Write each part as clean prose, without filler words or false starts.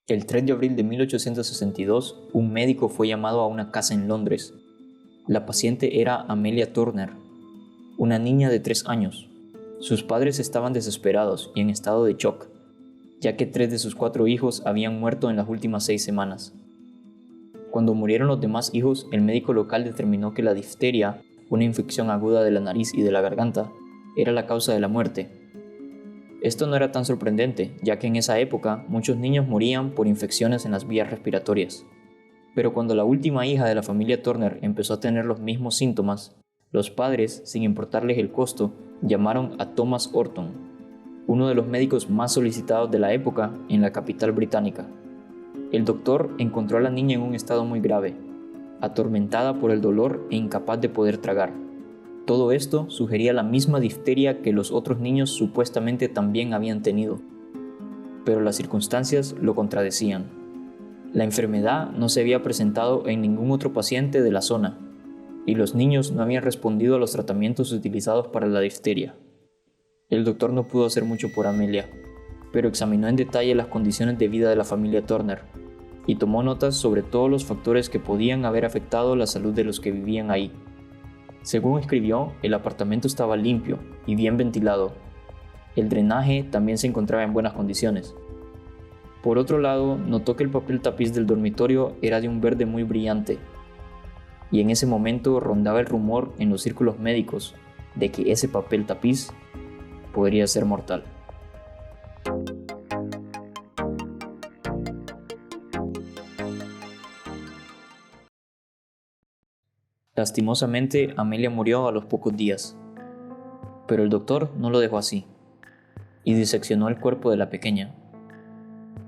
El 3 de abril de 1862, un médico fue llamado a una casa en Londres. La paciente era Amelia Turner, una niña de 3 años. Sus padres estaban desesperados y en estado de shock, ya que 3 de sus 4 hijos habían muerto en las últimas 6 semanas. Cuando murieron los demás hijos, el médico local determinó que la difteria, una infección aguda de la nariz y de la garganta, era la causa de la muerte. Esto no era tan sorprendente, ya que en esa época muchos niños morían por infecciones en las vías respiratorias. Pero cuando la última hija de la familia Turner empezó a tener los mismos síntomas, los padres, sin importarles el costo, llamaron a Thomas Orton, uno de los médicos más solicitados de la época en la capital británica. El doctor encontró a la niña en un estado muy grave, atormentada por el dolor e incapaz de poder tragar. Todo esto sugería la misma difteria que los otros niños supuestamente también habían tenido, pero las circunstancias lo contradecían. La enfermedad no se había presentado en ningún otro paciente de la zona, y los niños no habían respondido a los tratamientos utilizados para la difteria. El doctor no pudo hacer mucho por Amelia, pero examinó en detalle las condiciones de vida de la familia Turner y tomó notas sobre todos los factores que podían haber afectado la salud de los que vivían ahí. Según escribió, el apartamento estaba limpio y bien ventilado. El drenaje también se encontraba en buenas condiciones. Por otro lado, notó que el papel tapiz del dormitorio era de un verde muy brillante, y en ese momento rondaba el rumor en los círculos médicos de que ese papel tapiz podría ser mortal. Lastimosamente, Amelia murió a los pocos días, pero el doctor no lo dejó así y diseccionó el cuerpo de la pequeña.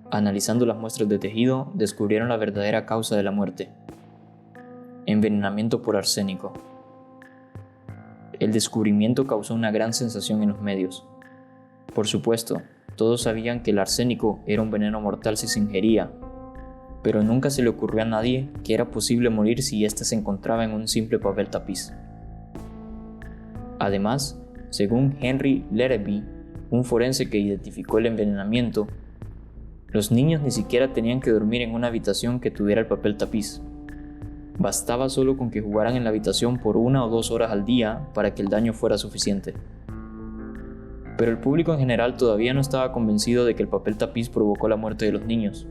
Analizando las muestras de tejido, descubrieron la verdadera causa de la muerte: envenenamiento por arsénico. El descubrimiento causó una gran sensación en los medios. Por supuesto, todos sabían que el arsénico era un veneno mortal si se ingería, pero nunca se le ocurrió a nadie que era posible morir si éste se encontraba en un simple papel tapiz. Además, según Henry Letterby, un forense que identificó el envenenamiento, los niños ni siquiera tenían que dormir en una habitación que tuviera el papel tapiz. Bastaba solo con que jugaran en la habitación por 1 o 2 horas al día para que el daño fuera suficiente. Pero el público en general todavía no estaba convencido de que el papel tapiz provocó la muerte de los niños.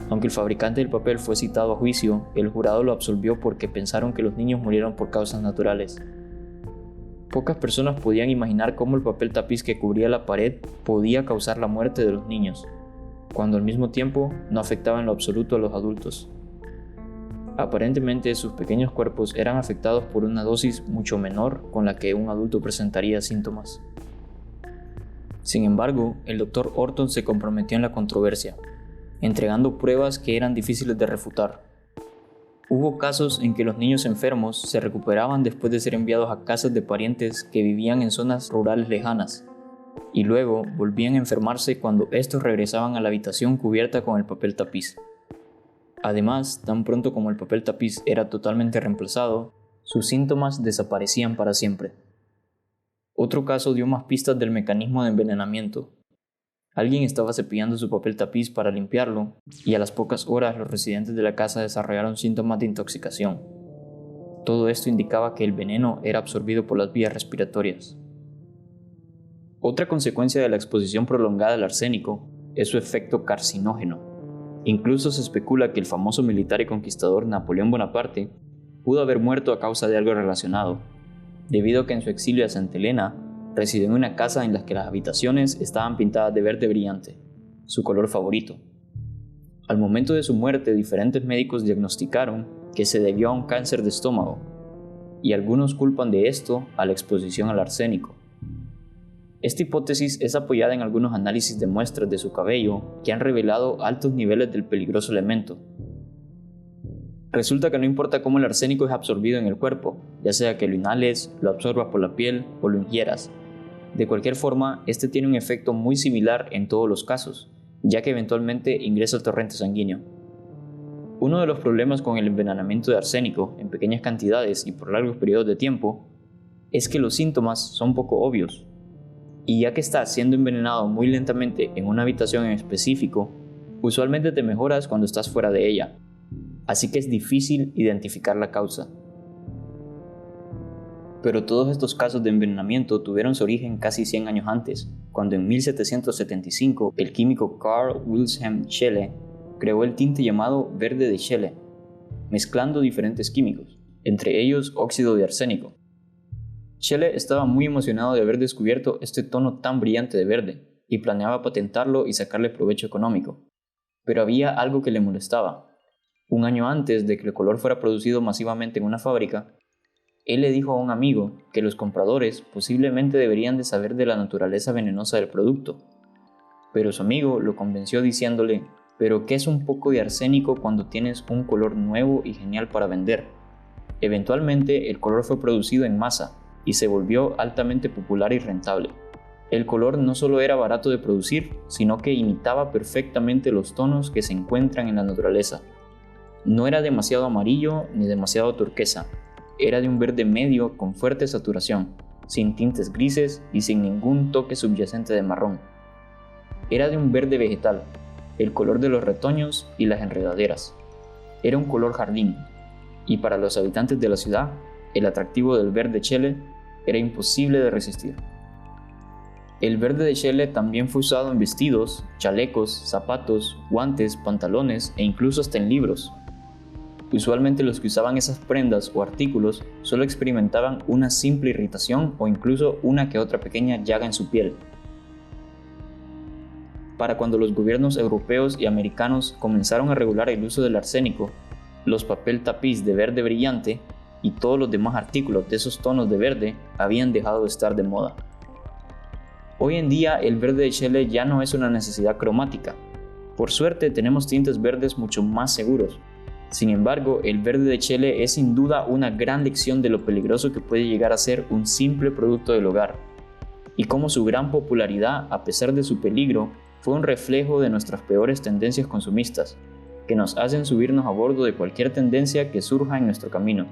Aunque el fabricante del papel fue citado a juicio, el jurado lo absolvió porque pensaron que los niños murieron por causas naturales. Pocas personas podían imaginar cómo el papel tapiz que cubría la pared podía causar la muerte de los niños, cuando al mismo tiempo no afectaba en lo absoluto a los adultos. Aparentemente sus pequeños cuerpos eran afectados por una dosis mucho menor con la que un adulto presentaría síntomas. Sin embargo, el Dr. Orton se comprometió en la controversia, entregando pruebas que eran difíciles de refutar. Hubo casos en que los niños enfermos se recuperaban después de ser enviados a casas de parientes que vivían en zonas rurales lejanas, y luego volvían a enfermarse cuando estos regresaban a la habitación cubierta con el papel tapiz. Además, tan pronto como el papel tapiz era totalmente reemplazado, sus síntomas desaparecían para siempre. Otro caso dio más pistas del mecanismo de envenenamiento. Alguien estaba cepillando su papel tapiz para limpiarlo, y a las pocas horas los residentes de la casa desarrollaron síntomas de intoxicación. Todo esto indicaba que el veneno era absorbido por las vías respiratorias. Otra consecuencia de la exposición prolongada al arsénico es su efecto carcinógeno. Incluso se especula que el famoso militar y conquistador Napoleón Bonaparte pudo haber muerto a causa de algo relacionado, debido a que en su exilio a Santa Elena residió en una casa en la que las habitaciones estaban pintadas de verde brillante, su color favorito. Al momento de su muerte, diferentes médicos diagnosticaron que se debió a un cáncer de estómago, y algunos culpan de esto a la exposición al arsénico. Esta hipótesis es apoyada en algunos análisis de muestras de su cabello que han revelado altos niveles del peligroso elemento. Resulta que no importa cómo el arsénico es absorbido en el cuerpo, ya sea que lo inhales, lo absorbas por la piel o lo ingieras. De cualquier forma, este tiene un efecto muy similar en todos los casos, ya que eventualmente ingresa al torrente sanguíneo. Uno de los problemas con el envenenamiento de arsénico en pequeñas cantidades y por largos periodos de tiempo es que los síntomas son poco obvios. Y ya que está siendo envenenado muy lentamente en una habitación en específico, Usualmente te mejoras cuando estás fuera de ella, así que es difícil identificar la causa. Pero todos estos casos de envenenamiento tuvieron su origen casi 100 años antes, cuando en 1775 el químico Carl Wilhelm Scheele creó el tinte llamado verde de Scheele, mezclando diferentes químicos, entre ellos óxido de arsénico. Scheele estaba muy emocionado de haber descubierto este tono tan brillante de verde y planeaba patentarlo y sacarle provecho económico. Pero había algo que le molestaba. Un año antes de que el color fuera producido masivamente en una fábrica, él le dijo a un amigo que los compradores posiblemente deberían de saber de la naturaleza venenosa del producto. Pero su amigo lo convenció diciéndole: «¿Pero qué es un poco de arsénico cuando tienes un color nuevo y genial para vender?». Eventualmente el color fue producido en masa y se volvió altamente popular y rentable. El color no solo era barato de producir, sino que imitaba perfectamente los tonos que se encuentran en la naturaleza. No era demasiado amarillo ni demasiado turquesa, era de un verde medio con fuerte saturación, sin tintes grises y sin ningún toque subyacente de marrón. Era de un verde vegetal, el color de los retoños y las enredaderas. Era un color jardín, y para los habitantes de la ciudad, el atractivo del verde Scheele era imposible de resistir. El verde de Scheele también fue usado en vestidos, chalecos, zapatos, guantes, pantalones e incluso hasta en libros. Usualmente los que usaban esas prendas o artículos solo experimentaban una simple irritación o incluso una que otra pequeña llaga en su piel. Para cuando los gobiernos europeos y americanos comenzaron a regular el uso del arsénico, los papel tapiz de verde brillante y todos los demás artículos de esos tonos de verde habían dejado de estar de moda. Hoy en día el verde de Scheele ya no es una necesidad cromática. Por suerte tenemos tintes verdes mucho más seguros. Sin embargo, el verde de Scheele es sin duda una gran lección de lo peligroso que puede llegar a ser un simple producto del hogar, y cómo su gran popularidad, a pesar de su peligro, fue un reflejo de nuestras peores tendencias consumistas, que nos hacen subirnos a bordo de cualquier tendencia que surja en nuestro camino,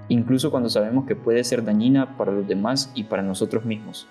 incluso cuando sabemos que puede ser dañina para los demás y para nosotros mismos.